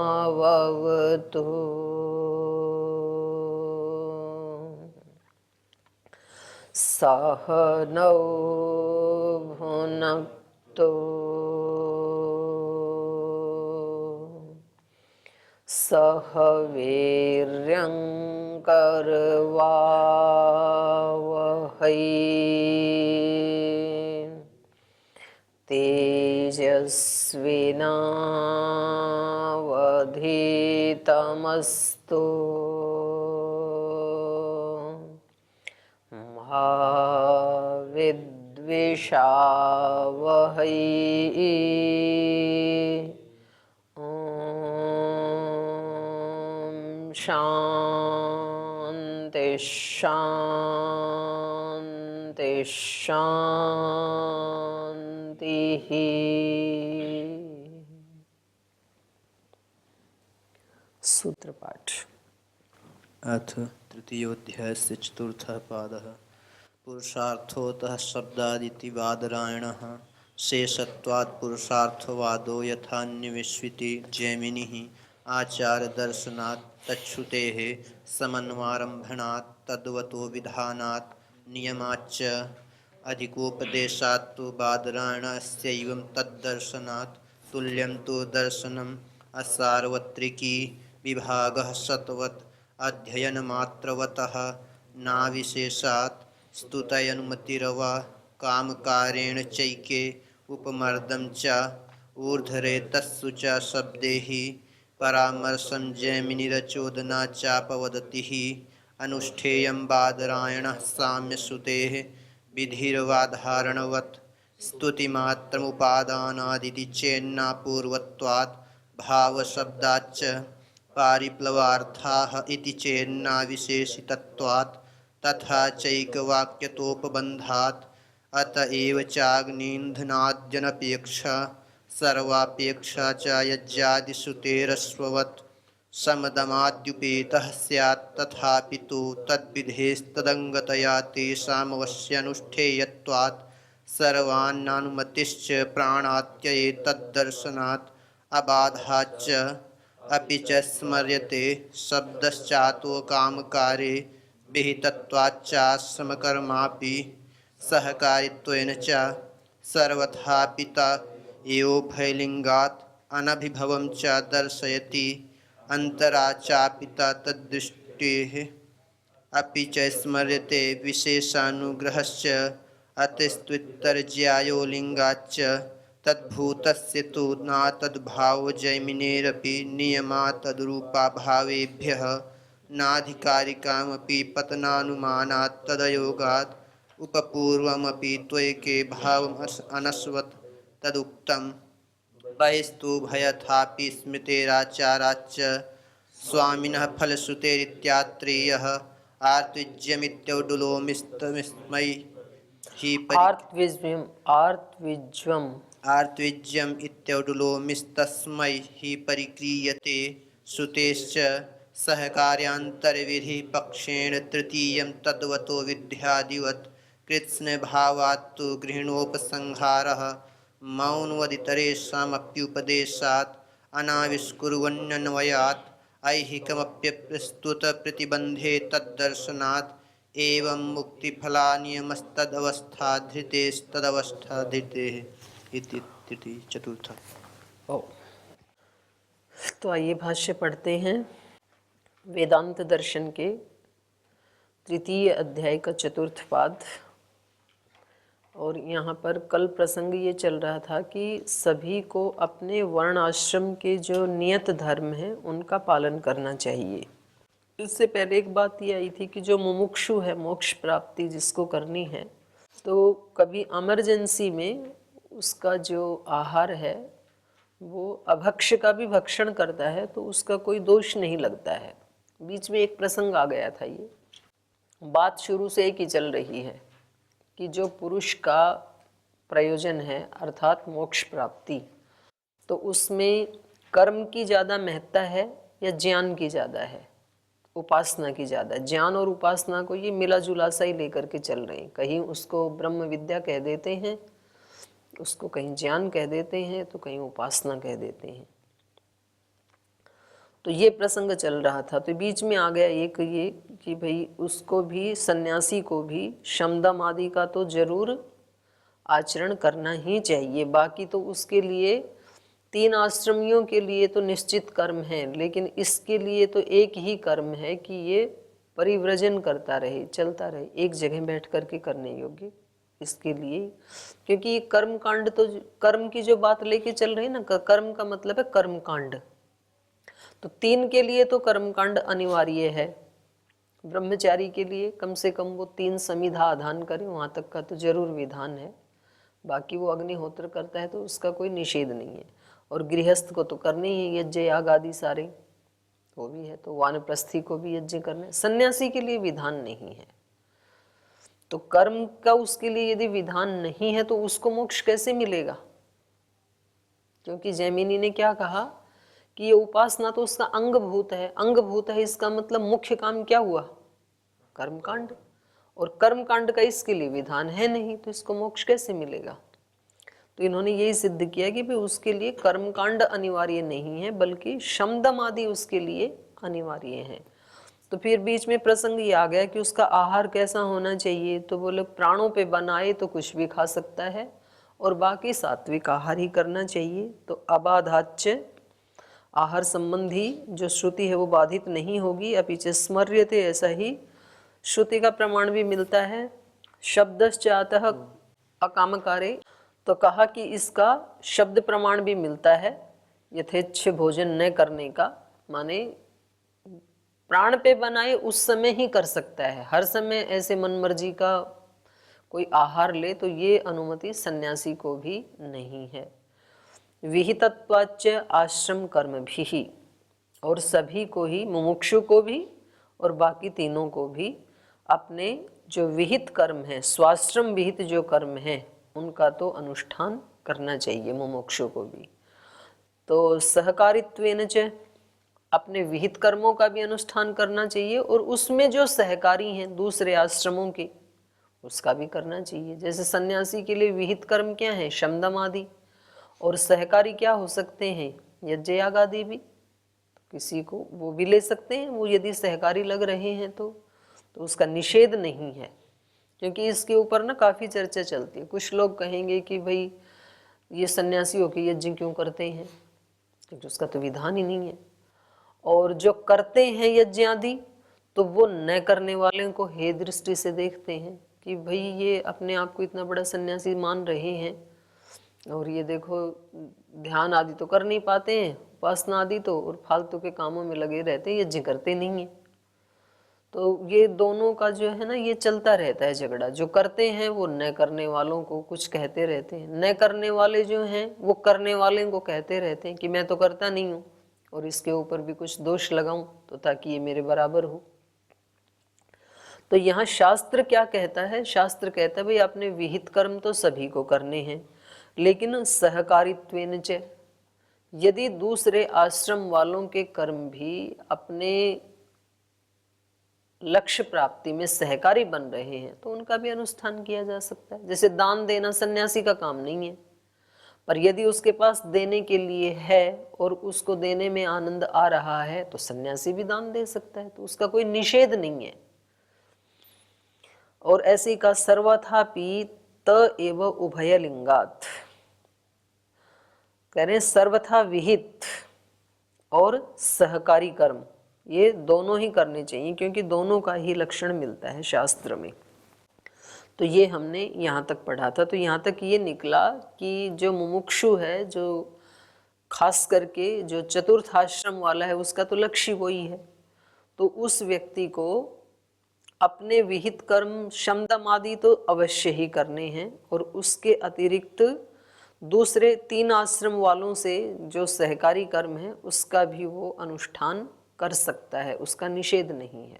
सहनाववतु सहनौ भुनक्तु सह वीर्यं करवावहै तेजस्विनावधीतमस्तु मा विद्विषावहै शांति शांति शांति। सूत्र पाठ। अथ तृतीयोऽध्यायस्य चतुर्थः पादः। पुरुषार्थोऽतः शब्दादिति बादरायणः शेषत्वात् पुरुषार्थवादो यथान्यविश्विति जैमिनिः आचारदर्शनात् तच्छ्रुतेः समन्वारम्भणात् तद्वतो विधानात् नियमाच्च अधिकोपदेशात् तु बादरायणस्यैवं तद्दर्शनात् तुल्यं तु दर्शनम् असार्वत्रिकी विभागः सत्वत् अध्ययनमात्रवतः नाविशेषात् स्तुत्यनुमतिरवा कामकारेण चैके उपमर्दं च ऊर्ध्वरेतस्सु च शब्दैः परामर्शं जैमिनिरचोदना चापवदतिः अनुष्ठेयं बादरायणः साम्यश्रुतेः विधिर्वाधारणवत् स्तुतिमात्रमुपादानादिति चेन्नापूर्वत्वात् भावशब्दाच्च पारिप्लवार्थाः इति चेन्नाविशेषितत्वात् तथा चैकवाक्यतोपबन्धात् अत एव चाग्नीन्धनाद्यनपेक्षा सर्वापेक्षा च यज्ञादिश्रुतेरश्ववत् समदमाद्युपेतः स्यात् तथापि तु तद्विधेस्तदङ्गतया तेषामवश्यानुष्ठेयत्वात् सर्वान्नानुमतिश्च प्राणात्यये तद्दर्शनात् अबाधाच्च अपि च स्मर्यते शब्दश्चातो कामकारे विहितत्वाच्चाश्रमकर्मापि सहकारित्वेन च सर्वथापि त एवोभयलिङ्गात् अनभिभवं च दर्शयति अन्तरा चापि तद्दृष्टेः अपि च स्मर्यते विशेषानुग्रहश्च अतिस्त्वितर्ज्यायो लिङ्गाच्च तद्भूतस्य तु न तद्भावो जैमिनेरपि नियमा तद्रूपाभावेभ्यः नाधिकारिकामपि पतनानुमानात् तदयोगात् उपपूर्वमपि त्वैके भावम् अनश्वत् तदुक्तं बहिस्तु भयथापि स्मृतेराचाराच्च स्वामिनः फलश्रुतेरित्यात्रेयः आर्तवीज्यमित्यौडुलोमिस्तस्मै हि आर्तवीज्यम् इत्यौडुलोमिस्तस्मै हि परिक्रियते श्रुतेश्च सहकार्यान्तरविधिपक्षेण तृतीयं तद्वतो विद्यादिवत् कृत्स्नभावात्तु गृहिणोपसंहारः मौनवदितरेषामप्युपदेशात् अनाविष्कुर्वन्नन्वयात् ऐहिकमप्यप्रस्तुतप्रतिबन्धे तद्दर्शनात् एवं मुक्तिफलानियमस्तदवस्थाधृतेस्तदवस्थाधृतेः इति चतुर्थ। तो आइए भाष्य पढ़ते हैं। वेदांत दर्शन के तृतीय अध्याय का चतुर्थ पाद। और यहाँ पर कल प्रसंग ये चल रहा था कि सभी को अपने वर्ण आश्रम के जो नियत धर्म हैं उनका पालन करना चाहिए। इससे पहले एक बात ये आई थी कि जो मुमुक्षु है, मोक्ष प्राप्ति जिसको करनी है, तो कभी इमरजेंसी में उसका जो आहार है वो अभक्ष्य का भी भक्षण करता है तो उसका कोई दोष नहीं लगता है। बीच में एक प्रसंग आ गया था। ये बात शुरू से एक ही चल रही है कि जो पुरुष का प्रयोजन है अर्थात मोक्ष प्राप्ति, तो उसमें कर्म की ज़्यादा महत्ता है या ज्ञान की ज़्यादा है, उपासना की ज़्यादा। ज्ञान और उपासना को ये मिला जुला सा ही लेकर के चल रहे हैं। कहीं उसको ब्रह्म विद्या कह देते हैं, उसको कहीं ज्ञान कह देते हैं, तो कहीं उपासना कह देते हैं। तो ये प्रसंग चल रहा था, तो बीच में आ गया एक ये कि भाई उसको भी, सन्यासी को भी शमदम आदि का तो जरूर आचरण करना ही चाहिए। बाकी तो उसके लिए 3 आश्रमियों के लिए तो निश्चित कर्म है, लेकिन इसके लिए तो एक ही कर्म है कि ये परिव्रजन करता रहे, चलता रहे, एक जगह बैठ करके करने योग्य इसके लिए। क्योंकि ये कर्म कांड, तो कर्म की जो बात लेके चल रही है ना, कर्म का मतलब है कर्म कांड, तो 3 के लिए तो कर्म कांड अनिवार्य है। ब्रह्मचारी के लिए कम से कम वो 3 समिधा आधान करे, वहाँ तक का तो जरूर विधान है। बाकी वो अग्निहोत्र करता है तो उसका कोई निषेध नहीं है। और गृहस्थ को तो करने ही यज्ञ याग आदि सारे, वो भी है। तो वानप्रस्थी को भी यज्ञ करने, सन्यासी के लिए विधान नहीं है। तो कर्म का उसके लिए यदि विधान नहीं है तो उसको मोक्ष कैसे मिलेगा? क्योंकि जैमिनी ने क्या कहा कि ये उपासना तो उसका अंगभूत है। अंगभूत है इसका मतलब मुख्य काम क्या हुआ? कर्मकांड। और कर्मकांड का इसके लिए विधान है नहीं, तो इसको मोक्ष कैसे मिलेगा? तो इन्होंने यही सिद्ध किया कि भाई उसके लिए कर्मकांड अनिवार्य नहीं है, बल्कि शमदम आदि उसके लिए अनिवार्य है। तो फिर बीच में प्रसंग ये आ गया कि उसका आहार कैसा होना चाहिए। तो बोले प्राणों पे बनाए तो कुछ भी खा सकता है, और बाकी सात्विक आहार ही करना चाहिए। तो अबाधाच्य आहार संबंधी जो श्रुति है वो बाधित नहीं होगी। अपिच स्मर्यते, ऐसा ही श्रुति का प्रमाण भी मिलता है। शब्दश्चातः अकामकारे, तो कहा कि इसका शब्द प्रमाण भी मिलता है यथेच्छ भोजन न करने का, माने प्राण पे बनाए उस समय ही कर सकता है, हर समय ऐसे मन मर्जी का कोई आहार ले तो ये अनुमति सन्यासी को भी नहीं है। विहितत्वाच्य आश्रम कर्म भी ही, और सभी को ही, मुमुक्षु को भी और बाकी तीनों को भी अपने जो विहित कर्म है, स्वाश्रम विहित जो कर्म है, उनका तो अनुष्ठान करना चाहिए मुमुक्षु को भी। तो सहकारित्वेन च, अपने विहित कर्मों का भी अनुष्ठान करना चाहिए, और उसमें जो सहकारी हैं दूसरे आश्रमों के, उसका भी करना चाहिए। जैसे सन्यासी के लिए विहित कर्म क्या है? शमदम आदि, और सहकारी क्या हो सकते हैं? यज्ञ याग आदि भी। किसी को वो भी ले सकते हैं, वो यदि सहकारी लग रहे हैं तो उसका निषेध नहीं है। क्योंकि इसके ऊपर ना काफ़ी चर्चा चलती है। कुछ लोग कहेंगे कि भाई ये सन्यासी होकर यज्ञ क्यों करते हैं, क्योंकि उसका तो विधान ही नहीं है। और जो करते हैं यज्ञ आदि, तो वो न करने वाले को हे दृष्टि से देखते हैं कि भाई ये अपने आप को इतना बड़ा सन्यासी मान रहे हैं, और ये देखो ध्यान आदि तो कर नहीं पाते हैं, उपासना आदि तो, और फालतू के कामों में लगे रहते हैं, यज्ञ करते नहीं हैं। तो ये दोनों का जो है ना, ये चलता रहता है झगड़ा। जो करते हैं वो न करने वालों को कुछ कहते रहते हैं, न करने वाले जो हैं वो करने वाले को कहते रहते हैं कि मैं तो करता नहीं हूँ, और इसके ऊपर भी कुछ दोष लगाऊं तो ताकि ये मेरे बराबर हो। तो यहाँ शास्त्र क्या कहता है? शास्त्र कहता है भाई अपने विहित कर्म तो सभी को करने हैं, लेकिन सहकारित्वेन च, यदि दूसरे आश्रम वालों के कर्म भी अपने लक्ष्य प्राप्ति में सहकारी बन रहे हैं तो उनका भी अनुष्ठान किया जा सकता है। जैसे दान देना सन्यासी का काम नहीं है, पर यदि उसके पास देने के लिए है और उसको देने में आनंद आ रहा है तो सन्यासी भी दान दे सकता है, तो उसका कोई निषेध नहीं है। और ऐसे का सर्वथापि त एव उभयलिंगात्, कह रहे हैं सर्वथा विहित और सहकारी कर्म ये दोनों ही करने चाहिए, क्योंकि दोनों का ही लक्षण मिलता है शास्त्र में। तो ये हमने यहाँ तक पढ़ा था। तो यहाँ तक ये निकला कि जो मुमुक्षु है, जो खास करके जो चतुर्थ आश्रम वाला है, उसका तो लक्ष्य वही है। तो उस व्यक्ति को अपने विहित कर्म शमदम आदि तो अवश्य ही करने हैं, और उसके अतिरिक्त दूसरे 3 आश्रम वालों से जो सहकारी कर्म है उसका भी वो अनुष्ठान कर सकता है, उसका निषेध नहीं है।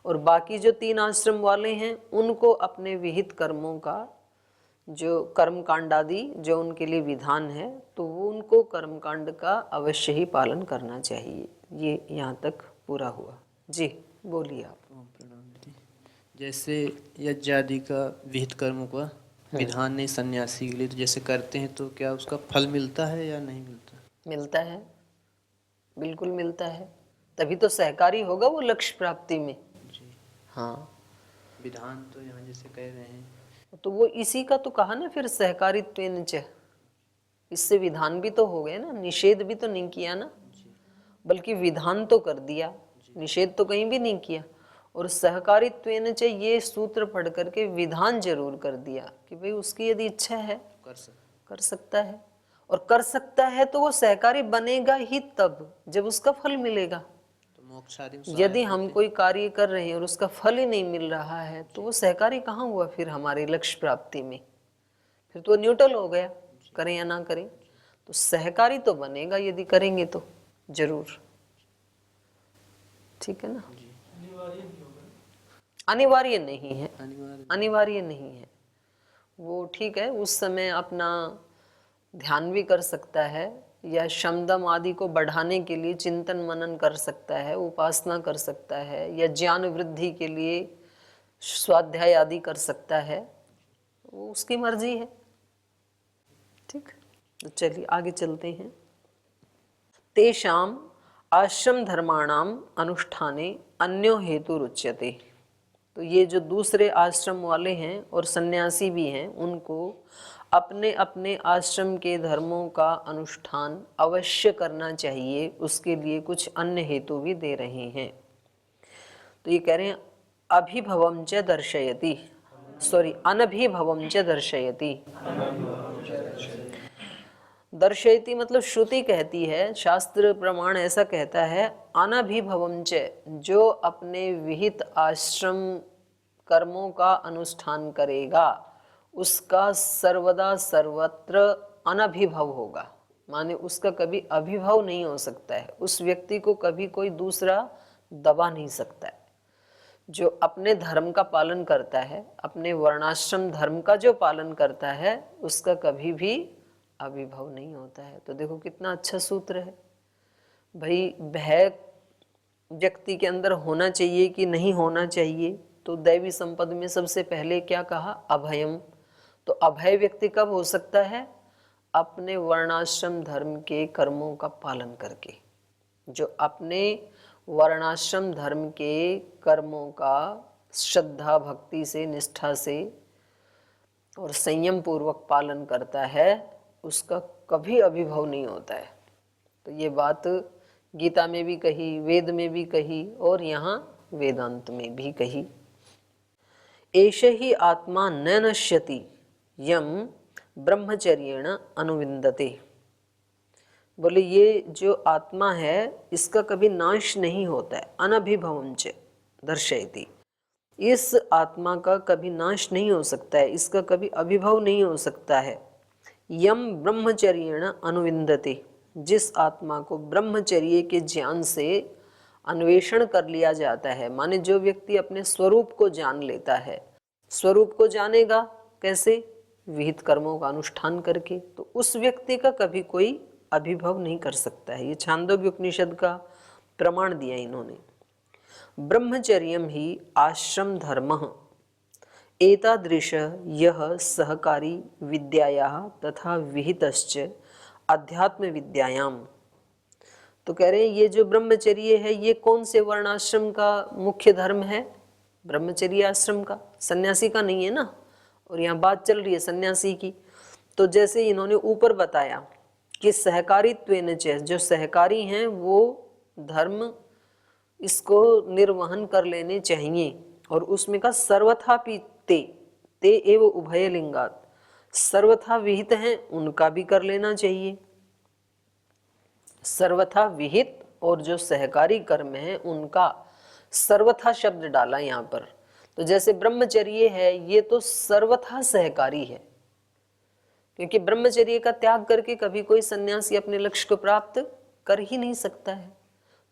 और बाकी जो 3 आश्रम वाले हैं उनको अपने विहित कर्मों का जो कर्म कांड आदि जो उनके लिए विधान है, तो वो उनको कर्म कांड का अवश्य ही पालन करना चाहिए। ये यहाँ तक पूरा हुआ। जी बोलिए आप। जैसे यज्ञ आदि का विहित कर्मों का विधान नहीं सन्यासी के लिए, तो जैसे करते हैं तो क्या उसका फल मिलता है या नहीं मिलता? मिलता है, बिल्कुल मिलता है। तभी तो सहकारी होगा वो लक्ष्य प्राप्ति में। जी। हाँ, विधान तो यहाँ जैसे कह रहे हैं, तो वो इसी का तो कहा ना फिर सहकारित्वेन च, इससे विधान भी तो हो गए ना, निषेध भी तो नहीं किया ना, जी बल्कि विधान तो कर दिया, निषेध तो कहीं भी नहीं किया। और सहकारित्वेन च ये सूत्र पढ़ करके विधान जरूर कर दिया कि भाई उसकी यदि इच्छा है कर सकते, कर सकता है, और कर सकता है तो वो सहकारी बनेगा ही तब जब उसका फल मिलेगा। तो मोक्ष आदि में यदि सहायक हम होते हैं। कोई कार्य कर रहे हैं और उसका फल ही नहीं मिल रहा है तो वो सहकारी कहाँ हुआ फिर हमारे लक्ष्य प्राप्ति में, फिर तो न्यूट्रल हो गया, करें या ना करें। तो सहकारी तो बनेगा यदि करेंगे तो जरूर, ठीक है ना। जी अनिवार्य नहीं है, अनिवार्य। अनिवार्य नहीं है वो, ठीक है। उस समय अपना ध्यान भी कर सकता है या शमदम आदि को बढ़ाने के लिए चिंतन मनन कर सकता है, उपासना कर सकता है, या ज्ञान वृद्धि के लिए स्वाध्याय आदि कर सकता है, वो उसकी मर्जी है, ठीक। तो चलिए आगे चलते हैं। तेषाम आश्रम धर्माणाम अनुष्ठाने अन्यो हेतु रुच्यते। तो ये जो दूसरे आश्रम वाले हैं और सन्यासी भी हैं, उनको अपने अपने आश्रम के धर्मों का अनुष्ठान अवश्य करना चाहिए, उसके लिए कुछ अन्य हेतु भी दे रहे हैं। तो ये कह रहे हैं अभिभवम च दर्शयति, सॉरी अनभिभवम च दर्शयति। दर्शयति मतलब श्रुति कहती है, शास्त्र प्रमाण ऐसा कहता है, अनभिभवम च, जो अपने विहित आश्रम कर्मों का अनुष्ठान करेगा उसका सर्वदा सर्वत्र अनभिभव होगा, माने उसका कभी अभिभव नहीं हो सकता है, उस व्यक्ति को कभी कोई दूसरा दबा नहीं सकता है। जो अपने धर्म का पालन करता है, अपने वर्णाश्रम धर्म का जो पालन करता है, उसका कभी भी अभिभव नहीं होता है। तो देखो कितना अच्छा सूत्र है भाई। भय व्यक्ति के अंदर होना चाहिए कि नहीं होना चाहिए, तो दैवी संपद में सबसे पहले क्या कहा, अभयम। तो अभय व्यक्ति कब हो सकता है, अपने वर्णाश्रम धर्म के कर्मों का पालन करके। जो अपने वर्णाश्रम धर्म के कर्मों का श्रद्धा भक्ति से, निष्ठा से और संयम पूर्वक पालन करता है, उसका कभी अभिभव नहीं होता है। तो ये बात गीता में भी कही, वेद में भी कही, और यहाँ वेदांत में भी कही। एष ही आत्मा न नश्यति यम ब्रह्मचर्येण अनुविंदते। बोले ये जो आत्मा है इसका कभी नाश नहीं होता है, अनभिभवं च दर्शयति। इस आत्मा का कभी नाश नहीं हो सकता है, इसका कभी अभिभव नहीं हो सकता है। यम ब्रह्मचर्येण अनुविंदते, जिस आत्मा को ब्रह्मचर्य के ज्ञान से अन्वेषण कर लिया जाता है, माने जो व्यक्ति अपने स्वरूप को जान लेता है। स्वरूप को जानेगा कैसे, विहित कर्मों का अनुष्ठान करके। तो उस व्यक्ति का कभी कोई अभिभव नहीं कर सकता है। ये छांदोग्य उपनिषद का प्रमाण दिया इन्होंने। ब्रह्मचर्यम ही आश्रम धर्मः एतादृश यह सहकारी विद्यायाः तथा विहितश्च अध्यात्म विद्यायाम। तो कह रहे हैं ये जो ब्रह्मचर्य है ये कौन से वर्णाश्रम का मुख्य धर्म है, ब्रह्मचर्य आश्रम का, सन्यासी का नहीं है ना। और यहाँ बात चल रही है सन्यासी की। तो जैसे इन्होंने ऊपर बताया कि सहकारित्वेन च, जो सहकारी हैं वो धर्म इसको निर्वहन कर लेने चाहिए। और उसमें का सर्वथापि ते एव उभय लिंगात, सर्वथा विहित हैं उनका भी कर लेना चाहिए। सर्वथा विहित और जो सहकारी कर्म है उनका सर्वथा शब्द डाला यहाँ पर। तो जैसे ब्रह्मचर्य है ये तो सर्वथा सहकारी है, क्योंकि ब्रह्मचर्य का त्याग करके कभी कोई सन्यासी अपने लक्ष्य को प्राप्त कर ही नहीं सकता है।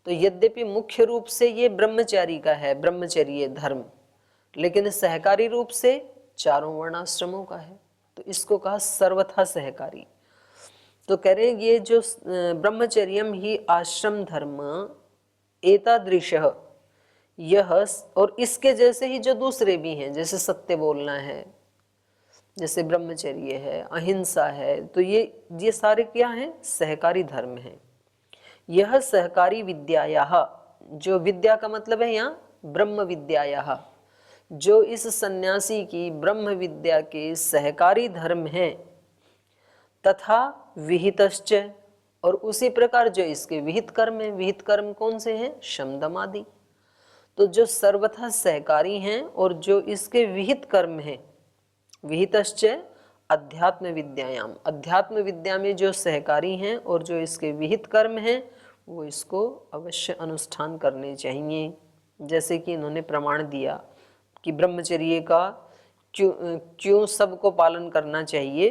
तो यद्यपि मुख्य रूप से ये ब्रह्मचारी का है ब्रह्मचर्य धर्म, लेकिन सहकारी रूप से चारों वर्णाश्रमों का है, तो इसको कहा सर्वथा सहकारी। तो कह रहे ये जो ब्रह्मचर्यम ही आश्रम धर्म एतादृश यह, और इसके जैसे ही जो दूसरे भी हैं, जैसे सत्य बोलना है, जैसे ब्रह्मचर्य है, अहिंसा है, तो ये सारे क्या हैं, सहकारी धर्म हैं। यह सहकारी विद्यायाः, जो विद्या का मतलब है यहाँ ब्रह्म विद्याया, जो इस सन्यासी की ब्रह्म विद्या के सहकारी धर्म हैं, तथा विहितश्च, और उसी प्रकार जो इसके विहित कर्म है। विहित कर्म कौन से हैं? शम दम आदि। तो जो सर्वथा सहकारी हैं और जो इसके विहित कर्म हैं, विहितश्च अध्यात्म विद्यायाम, अध्यात्म विद्या में जो सहकारी हैं और जो इसके विहित कर्म हैं, वो इसको अवश्य अनुष्ठान करने चाहिए। जैसे कि इन्होंने प्रमाण दिया कि ब्रह्मचर्य का क्यों सबको पालन करना चाहिए,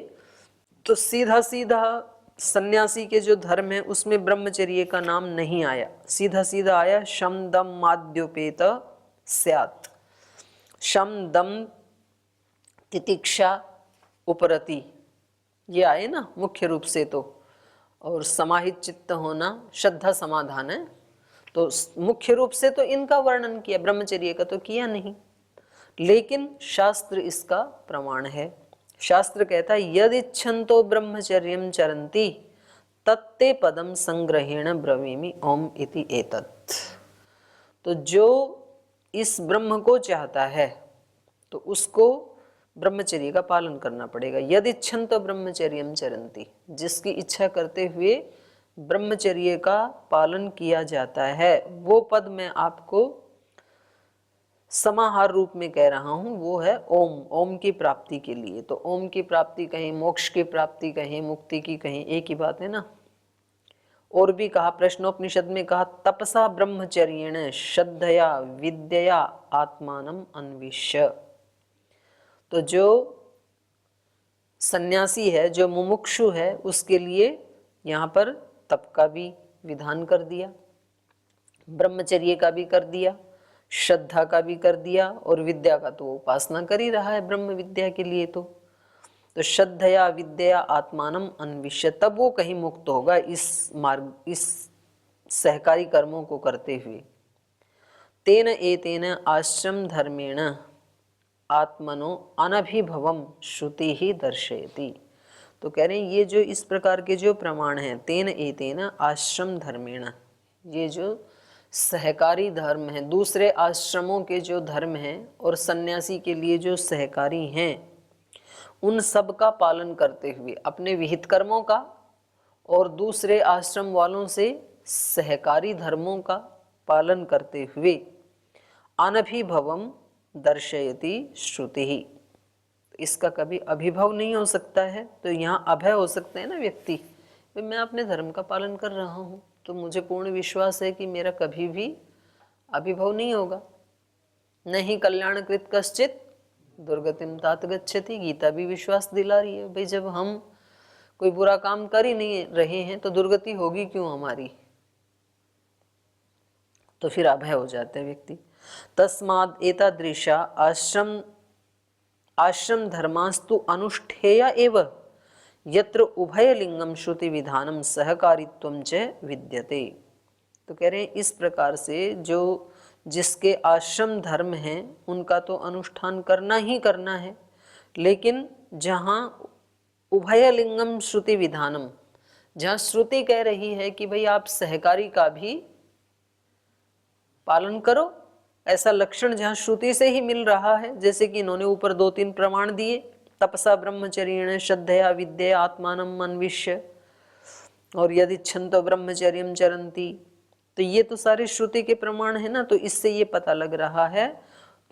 तो सीधा सीधा सन्यासी के जो धर्म है उसमें ब्रह्मचर्य का नाम नहीं आया, सीधा सीधा आया शम दम माद्योपेत स्यात्। शम दम तितिक्षा उपरति, ये आए ना मुख्य रूप से तो, और समाहित चित्त होना, श्रद्धा समाधान है। तो मुख्य रूप से तो इनका वर्णन किया, ब्रह्मचर्य का तो किया नहीं, लेकिन शास्त्र इसका प्रमाण है। शास्त्र कहता है यदि इच्छन्तो ब्रह्मचर्यं चरन्ति तत्ते पदम संग्रहेण ब्रवीमि ओम इति एतत्। तो जो इस ब्रह्म को चाहता है तो उसको ब्रह्मचर्य का पालन करना पड़ेगा। यदि इच्छन्तो ब्रह्मचर्यं चरन्ति, जिसकी इच्छा करते हुए ब्रह्मचर्य का पालन किया जाता है, वो पद मैं आपको समाहार रूप में कह रहा हूं, वो है ओम, ओम की प्राप्ति के लिए। तो ओम की प्राप्ति कहें, मोक्ष की प्राप्ति कहें, मुक्ति की कहें, एक ही बात है ना। और भी कहा, प्रश्नोपनिषद में कहा तपसा ब्रह्मचर्येण श्रद्धया विद्यया आत्मानम अन्विष्य। तो जो सन्यासी है, जो मुमुक्षु है, उसके लिए यहाँ पर तप का भी विधान कर दिया, ब्रह्मचर्य का भी कर दिया, श्रद्धा का भी कर दिया, और विद्या का तो उपासना कर ही रहा है ब्रह्म विद्या के लिए। तो श्रद्धया विद्या आत्मानम अन्विष्य, तब वो कहीं मुक्त होगा इस मार्ग, इस सहकारी कर्मों को करते हुए। तेन एतेन आश्रम धर्मेण आत्मनो अनभिभवम श्रुति ही दर्शयति। तो कह रहे हैं ये जो इस प्रकार के जो प्रमाण हैं, तेन एतेन आश्रम धर्मेण, ये जो सहकारी धर्म हैं, दूसरे आश्रमों के जो धर्म हैं और सन्यासी के लिए जो सहकारी हैं, उन सब का पालन करते हुए, अपने विहित कर्मों का और दूसरे आश्रम वालों से सहकारी धर्मों का पालन करते हुए, अनभिभवम दर्शयति श्रुति ही, इसका कभी अभिभव नहीं हो सकता है। तो यहाँ अभय हो सकते हैं ना व्यक्ति, मैं अपने धर्म का पालन कर रहा हूँ तो मुझे पूर्ण विश्वास है कि मेरा कभी भी अभिभव नहीं होगा। नहीं कल्याणकृत कश्चित दुर्गतिम तात गच्छति, गीता भी विश्वास दिला रही है। भाई जब हम कोई बुरा काम कर ही नहीं रहे हैं तो दुर्गति होगी क्यों हमारी? तो फिर अभय हो जाता है व्यक्ति। तस्माद् एतादृशा आश्रम धर्मास्तु अनुष्ठेया एव यत्र उभयलिंगम श्रुति विधानम सहकारित्वम च विद्यते। तो कह रहे हैं इस प्रकार से जो जिसके आश्रम धर्म हैं उनका तो अनुष्ठान करना ही करना है, लेकिन जहाँ उभयलिंगम श्रुति विधानम, जहाँ श्रुति कह रही है कि भाई आप सहकारी का भी पालन करो, ऐसा लक्षण जहाँ श्रुति से ही मिल रहा है, जैसे कि इन्होंने ऊपर 2-3 प्रमाण दिए, तपसा ब्रह्मचर्येण श्रद्धया विद्या आत्मानम अन्विष्य, और यदि इच्छन्तो ब्रह्मचर्यं चरन्ति, तो ये तो सारे श्रुति के प्रमाण है ना। तो इससे ये पता लग रहा है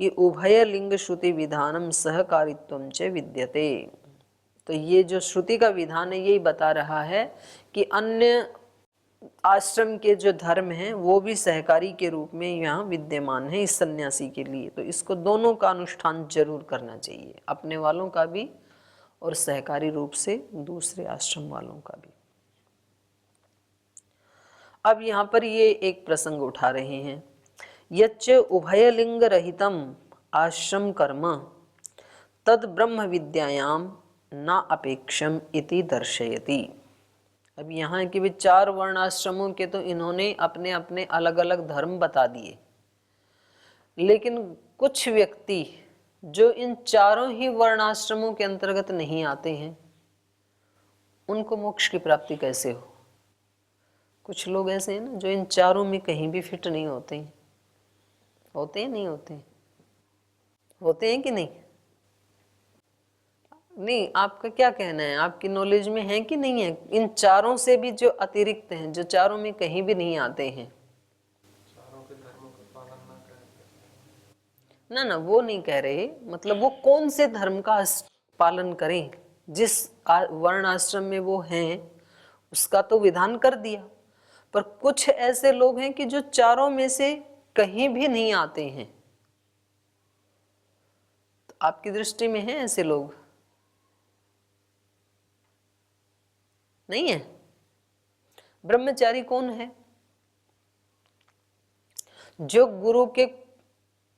कि उभय लिंग श्रुति विधानम सहकारित्वम च विद्यते। तो ये जो श्रुति का विधान है यही बता रहा है कि अन्य आश्रम के जो धर्म हैं वो भी सहकारी के रूप में यहाँ विद्यमान है इस सन्यासी के लिए। तो इसको दोनों का अनुष्ठान जरूर करना चाहिए, अपने वालों का भी और सहकारी रूप से दूसरे आश्रम वालों का भी। अब यहाँ पर ये एक प्रसंग उठा रहे हैं, यच्च उभयलिंग रहितम आश्रम कर्म तद ब्रह्म विद्यायाम न अपेक्षम इति दर्शयति। अब यहाँ के भी 4 वर्णाश्रमों के तो इन्होंने अपने अपने अलग अलग धर्म बता दिए, लेकिन कुछ व्यक्ति जो इन चारों ही वर्णाश्रमों के अंतर्गत नहीं आते हैं, उनको मोक्ष की प्राप्ति कैसे हो? कुछ लोग ऐसे हैं ना जो इन चारों में कहीं भी फिट नहीं होते हैं। होते हैं नहीं होते हैं? होते हैं कि नहीं? नहीं, आपका क्या कहना है, आपकी नॉलेज में है कि नहीं है? इन चारों से भी जो अतिरिक्त हैं, जो चारों में कहीं भी नहीं आते हैं, ना ना वो नहीं कह रहे, मतलब वो कौन से धर्म का पालन करें। जिस वर्ण आश्रम में वो हैं उसका तो विधान कर दिया, पर कुछ ऐसे लोग हैं कि जो चारों में से कहीं भी नहीं आते हैं। तो आपकी दृष्टि में हैं ऐसे लोग? नहीं है? ब्रह्मचारी कौन है? जो गुरु के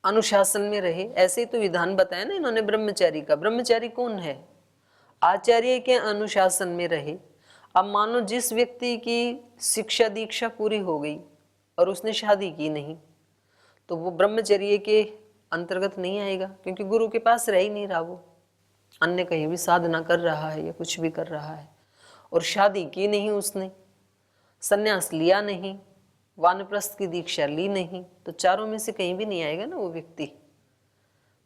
अनुशासन में रहे। ऐसे ही तो विधान बताया ना इन्होंने ब्रह्मचारी का। ब्रह्मचारी कौन है? आचार्य के अनुशासन में रहे। अब मानो जिस व्यक्ति की शिक्षा दीक्षा पूरी हो गई और उसने शादी की नहीं, तो वो ब्रह्मचर्य के अंतर्गत नहीं आएगा, क्योंकि गुरु के पास रह ही नहीं रहा। वो अन्य कहीं भी साधना कर रहा है या कुछ भी कर रहा है, और शादी की नहीं उसने, संन्यास लिया नहीं, वानप्रस्थ की दीक्षा ली नहीं, तो चारों में से कहीं भी नहीं आएगा ना वो व्यक्ति।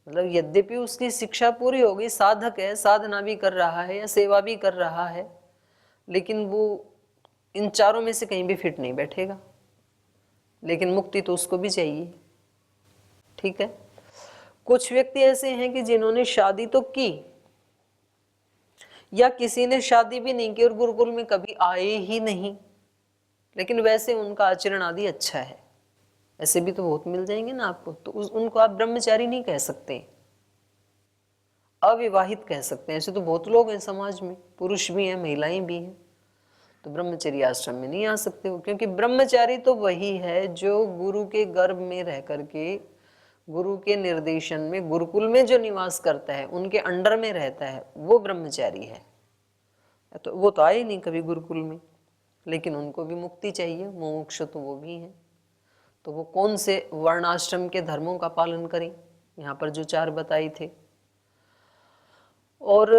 मतलब यद्यपि उसकी शिक्षा पूरी हो गई, साधक है, साधना भी कर रहा है या सेवा भी कर रहा है, लेकिन वो इन चारों में से कहीं भी फिट नहीं बैठेगा। लेकिन मुक्ति तो उसको भी चाहिए। ठीक है। कुछ व्यक्ति ऐसे हैं कि जिन्होंने शादी तो की, या किसी ने शादी भी नहीं की और गुरुकुल में कभी आए ही नहीं, लेकिन वैसे उनका आचरण आदि अच्छा है। ऐसे भी तो बहुत मिल जाएंगे ना आपको। तो उनको आप ब्रह्मचारी नहीं कह सकते, अविवाहित कह सकते हैं। ऐसे तो बहुत लोग हैं समाज में, पुरुष भी हैं महिलाएं भी हैं, तो ब्रह्मचर्य आश्रम में नहीं आ सकते हो, क्योंकि ब्रह्मचारी तो वही है जो गुरु के गर्भ में रह करके, गुरु के निर्देशन में, गुरुकुल में जो निवास करता है, उनके अंडर में रहता है, वो ब्रह्मचारी है। तो वो तो आए नहीं कभी गुरुकुल में, लेकिन उनको भी मुक्ति चाहिए, मोक्ष तो वो भी हैं। तो वो कौन से वर्णाश्रम के धर्मों का पालन करें? यहाँ पर जो 4 बताए थे। और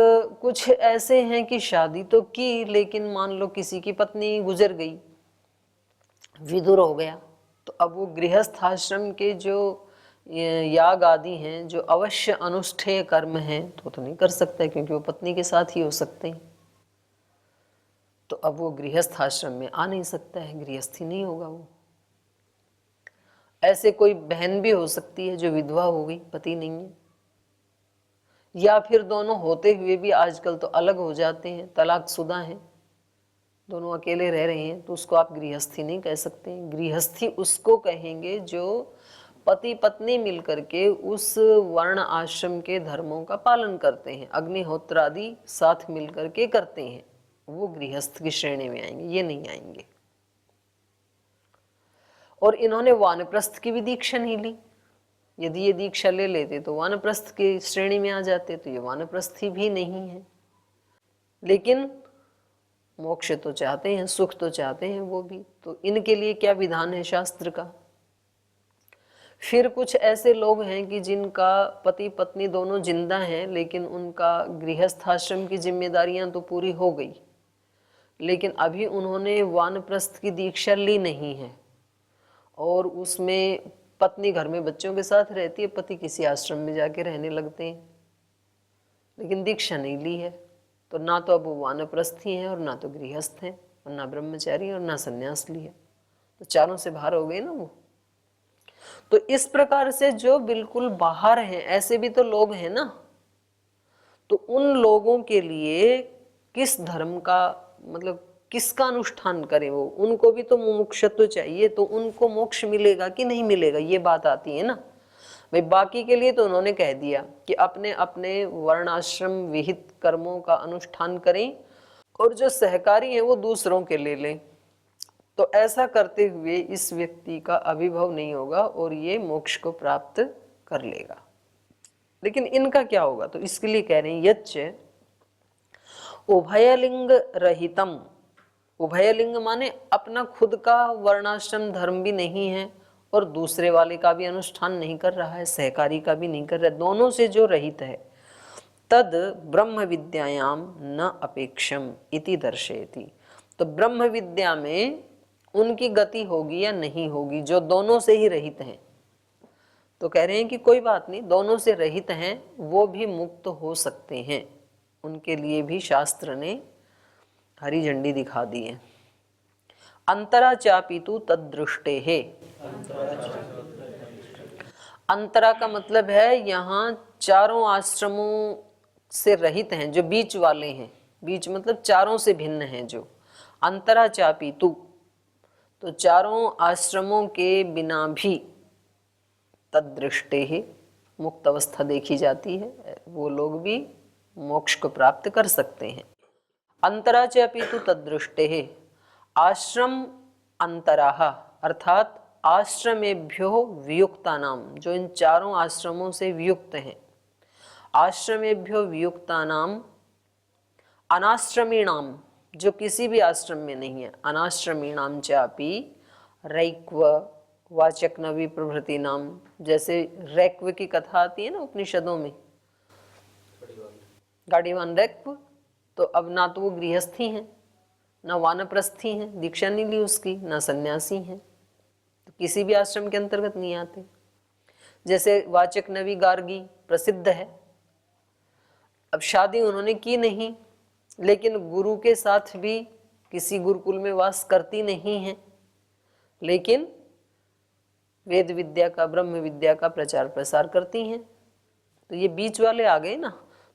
कुछ ऐसे हैं कि शादी तो की, लेकिन मान लो किसी की पत्नी गुजर गई, विदुर हो गया, तो अब वो गृहस्थ आश्रम के जो याग आदि हैं, जो अवश्य अनुष्ठेय कर्म हैं, तो नहीं कर सकता है, क्योंकि वो पत्नी के साथ ही हो सकते हैं। तो अब वो गृहस्थ आश्रम में आ नहीं सकता है, गृहस्थी नहीं होगा वो। ऐसे कोई बहन भी हो सकती है जो विधवा हो गई, पति नहीं है, या फिर दोनों होते हुए भी आजकल तो अलग हो जाते हैं, तलाकशुदा हैं, दोनों अकेले रह रहे हैं, तो उसको आप गृहस्थी नहीं कह सकते। गृहस्थी उसको कहेंगे जो पति पत्नी मिलकर के उस वर्ण आश्रम के धर्मों का पालन करते हैं, अग्निहोत्र आदि साथ मिलकर के करते हैं, वो गृहस्थ की श्रेणी में आएंगे, ये नहीं आएंगे। और इन्होंने वानप्रस्थ की भी दीक्षा नहीं ली। यदि ये दीक्षा ले लेते तो वानप्रस्थ की श्रेणी में आ जाते, तो ये वानप्रस्थी भी नहीं है। लेकिन मोक्ष तो चाहते हैं, सुख तो चाहते हैं वो भी, तो इनके लिए क्या विधान है शास्त्र का? फिर कुछ ऐसे लोग हैं कि जिनका पति पत्नी दोनों जिंदा हैं, लेकिन उनका गृहस्थ आश्रम की जिम्मेदारियां तो पूरी हो गई, लेकिन अभी उन्होंने वानप्रस्थ की दीक्षा ली नहीं है, और उसमें पत्नी घर में बच्चों के साथ रहती है, पति किसी आश्रम में जाके रहने लगते हैं, लेकिन दीक्षा नहीं ली है। तो ना तो अब वो वानप्रस्थी हैं और ना तो गृहस्थ हैं, और ना ब्रह्मचारी और ना संन्यास लिया, तो चारों से बाहर हो गए ना वो। तो इस प्रकार से जो बिल्कुल बाहर हैं, ऐसे भी तो लोग हैं ना, तो उन लोगों के लिए किस धर्म का, मतलब किसका अनुष्ठान करें वो? उनको भी तो मुमुक्षुत्व चाहिए, तो उनको मोक्ष मिलेगा कि नहीं मिलेगा, ये बात आती है ना भाई। बाकी के लिए तो उन्होंने कह दिया कि अपने अपने वर्णाश्रम विहित कर्मों का अनुष्ठान करें, और जो सहकारी हैं वो दूसरों के ले लें। तो ऐसा करते हुए इस व्यक्ति का अभिभव नहीं होगा और ये मोक्ष को प्राप्त कर लेगा। लेकिन इनका क्या होगा? तो इसके लिए कह रहे हैं यच्च उभयलिंग रहितम। उभयलिंग माने अपना खुद का वर्णाश्रम धर्म भी नहीं है और दूसरे वाले का भी अनुष्ठान नहीं कर रहा है, सहकारी का भी नहीं कर रहा है, दोनों से जो रहित है, तद ब्रह्म विद्यायाम न अपेक्षम इति दर्शयति। तो ब्रह्म विद्या में उनकी गति होगी या नहीं होगी, जो दोनों से ही रहित हैं। तो कह रहे हैं कि कोई बात नहीं, दोनों से रहित हैं वो भी मुक्त हो सकते हैं, उनके लिए भी शास्त्र ने हरी झंडी दिखा दी है। अंतरा चापितु तद्दृष्टे है। अंतरा का मतलब है यहाँ चारों आश्रमों से रहित हैं, जो बीच वाले हैं, बीच मतलब चारों से भिन्न हैं जो। अंतरा चापितु, तो चारों आश्रमों के बिना भी तद्दृष्टे है, मुक्त अवस्था देखी जाती है, वो लोग भी मोक्ष को प्राप्त कर सकते हैं। अंतरा चापितु तद्दृष्टे है। आश्रम अंतराः अर्थात आश्रमेभ्यो वियुक्तानाम, जो इन चारों आश्रमों से वियुक्त हैं, आश्रमेभ्यो वियुक्तानाम अनाश्रमीणाम, जो किसी भी आश्रम में नहीं है, अनाश्रमीणाम चापि रैक्व वाचक्नवी प्रभृति नाम। जैसे रैक्व की कथा आती है ना उपनिषदों में, गाड़ीवान रैक्व, तो अब ना तो वो गृहस्थी हैं, ना वानप्रस्थी हैं, दीक्षा नहीं ली उसकी, ना सन्यासी हैं, तो किसी भी आश्रम के अंतर्गत नहीं आते। जैसे वाचक्नवी गार्गी प्रसिद्ध है, अब शादी उन्होंने की नहीं, लेकिन गुरु के साथ भी किसी गुरुकुल में वास करती नहीं है, लेकिन वेद विद्या का, ब्रह्म विद्या का प्रचार प्रसार करती हैं। तो ये बीच वाले आ गए ना,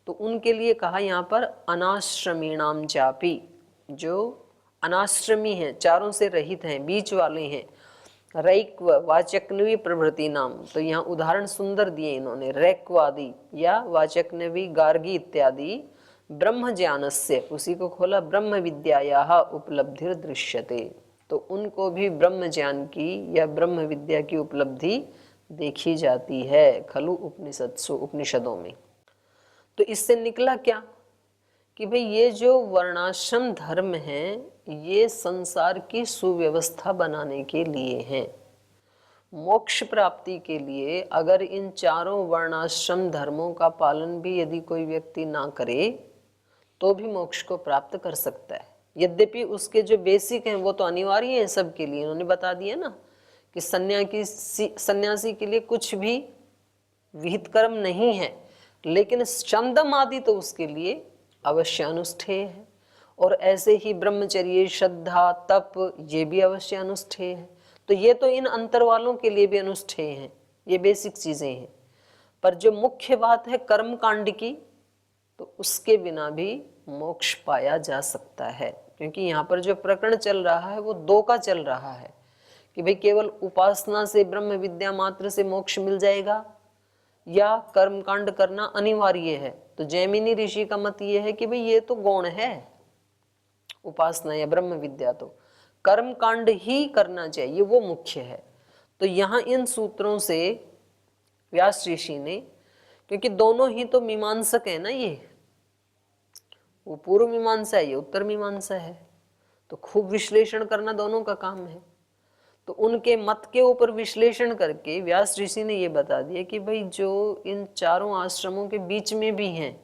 तो उनके लिए कहा यहाँ पर अनाश्रमीणाम चापि, जो अनाश्रमी हैं, चारों से रहित हैं, बीच वाले हैं। रैक्व वाचक्नवी प्रभृति नाम, तो यहाँ उदाहरण सुंदर दिए इन्होंने, रैक्वादि या वाचक्नवी गार्गी इत्यादि ब्रह्म ज्ञानस्य, उसी को खोला, ब्रह्म विद्यायाः उपलब्धिर दृश्यते, तो उनको भी ब्रह्म ज्ञान की या ब्रह्म विद्या की उपलब्धि देखी जाती है खलु उपनिषत्सु, उपनिषदों में। तो इससे निकला क्या कि भाई ये जो वर्णाश्रम धर्म है ये संसार की सुव्यवस्था बनाने के लिए हैं। मोक्ष प्राप्ति के लिए अगर इन चारों वर्णाश्रम धर्मों का पालन भी यदि कोई व्यक्ति ना करे तो भी मोक्ष को प्राप्त कर सकता है। यद्यपि उसके जो बेसिक हैं वो तो अनिवार्य हैं सबके लिए, उन्होंने बता दिया ना कि सन्यासी के लिए कुछ भी विहित कर्म नहीं है, लेकिन चंदम आदि तो उसके लिए अवश्य अनुष्ठेय है, और ऐसे ही ब्रह्मचर्य, श्रद्धा, तप ये भी अवश्य अनुष्ठेय है। तो ये तो इन अंतर वालों के लिए भी अनुष्ठेय हैं, ये बेसिक चीजें हैं। पर जो मुख्य बात है कर्म कांड की, तो उसके बिना भी मोक्ष पाया जा सकता है, क्योंकि यहाँ पर जो प्रकरण चल रहा है वो दो का चल रहा है कि भाई केवल उपासना से, ब्रह्म विद्या मात्र से मोक्ष मिल जाएगा या कर्मकांड करना अनिवार्य है। तो जैमिनी ऋषि का मत ये है कि भाई ये तो गौण है, उपासना या ब्रह्म विद्या तो कर्मकांड ही करना चाहिए, वो मुख्य है। तो यहाँ इन सूत्रों से व्यास ऋषि ने, क्योंकि दोनों ही तो मीमांसक है ना, ये वो पूर्व मीमांसा है, ये उत्तर मीमांसा है, तो खूब विश्लेषण करना दोनों का काम है। तो उनके मत के ऊपर विश्लेषण करके व्यास ऋषि ने ये बता दिया कि भाई जो इन चारों आश्रमों के बीच में भी हैं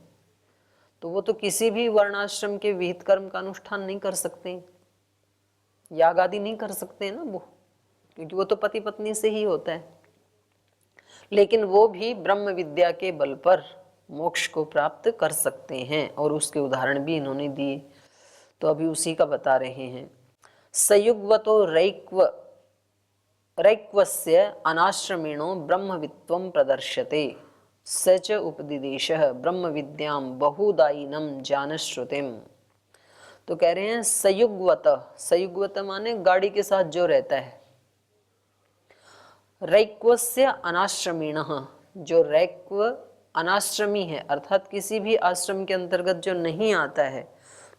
तो वो तो किसी भी वर्णाश्रम के विहित कर्म का अनुष्ठान नहीं कर सकते, याग आदि नहीं कर सकते ना वो, क्योंकि वो तो पति पत्नी से ही होता है, लेकिन वो भी ब्रह्म विद्या के बल पर मोक्ष को प्राप्त कर सकते हैं, और उसके उदाहरण भी इन्होंने दिए। तो अभी उसी का बता रहे हैं। सयुग्वतो रैक्वस्य अनाश्रमिणो ब्रह्मवित्वं प्रदर्श्यते स च उपदिदेशः ब्रह्म विद्यां बहुदायिनं जानश्रुतिम। तो कह रहे हैं सयुग्वत, सयुग्वत माने गाड़ी के साथ जो रहता है। रैक्वस्य अनाश्रमिणः, जो रैक्व अनाश्रमी है अर्थात किसी भी आश्रम के अंतर्गत जो नहीं आता है,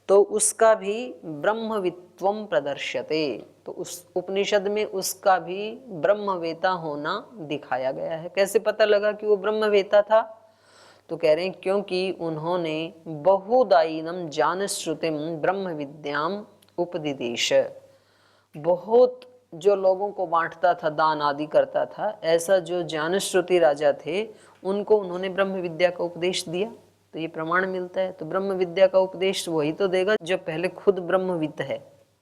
तो उसका भी ब्रह्मवित्वम प्रदर्श्यते, तो उस उपनिषद में उसका भी ब्रह्मवेता होना दिखाया गया है। कैसे पता लगा कि वो ब्रह्मवेता था? तो कह रहे हैं क्योंकि उन्होंने बहुदायिनम जानश्रुतिम ब्रह्म विद्याम उपदिदेश, बहुत जो लोगों को बांटता था, दान आदि करता था, ऐसा जो जानश्रुति राजा थे उनको उन्होंने ब्रह्म विद्या का उपदेश दिया। तो ये प्रमाण मिलता है। तो ब्रह्म विद्या का उपदेश वही तो देगा जो पहले खुद ब्रह्मविद है।